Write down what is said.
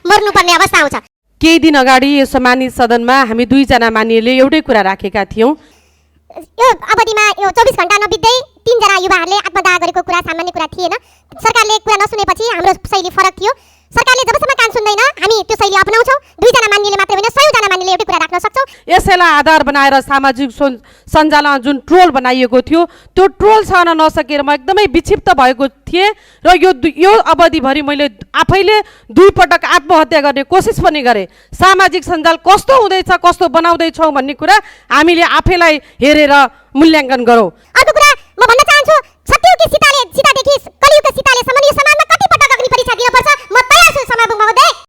मर्नुपर्ने अवस्था आउँछ। केही दिन अगाडि यो सम्मानित सदनमा हामी 2 जना मानिसले एउटै कुरा राखेका थियौं। यो अवधिमा यो 24 घण्टा नबित्दै 3 जना युवाहरूले आत्मदाह गरेको कुरा सामान्य कुरा थिएन। सरकारले कुरा नसुनेपछि हाम्रो शैली फरक थियो। सरकारले जबसम्म कान सुन्दैन हामी त्यो शैली अपनाउँछौं। 2 जना मानिसले मात्र होइन 100 जना मानिसले एउटै कुरा राख्न सक्छौं। यसैलाई आधार बनाएर सामाजिक सञ्जालमा जुन ट्रोल बनाइएको थियो त्यो ट्रोल सहन नसकेर म एकदमै विक्षिप्त भएको थिएँ र यो अवधिभरि मैले आफैले 2 पटक आत्महत्या गर्ने कोसिस पनि गरेँ। सामाजिक सञ्जाल कस्तो हुँदैछ कस्तो बनाउँदैछौँ भन्ने कुरा हामीले आफैलाई हेरेर मूल्याङ्कन गरौँ। अर्को कुरा म भन्न चाहन्छु सत्ययुगकी सीतादेखि कलियुगको सीतालेसम्म यो समाजमा कति पटक अग्नि परीक्षा दिनुपर्छ म तयार छु समाज महोदय।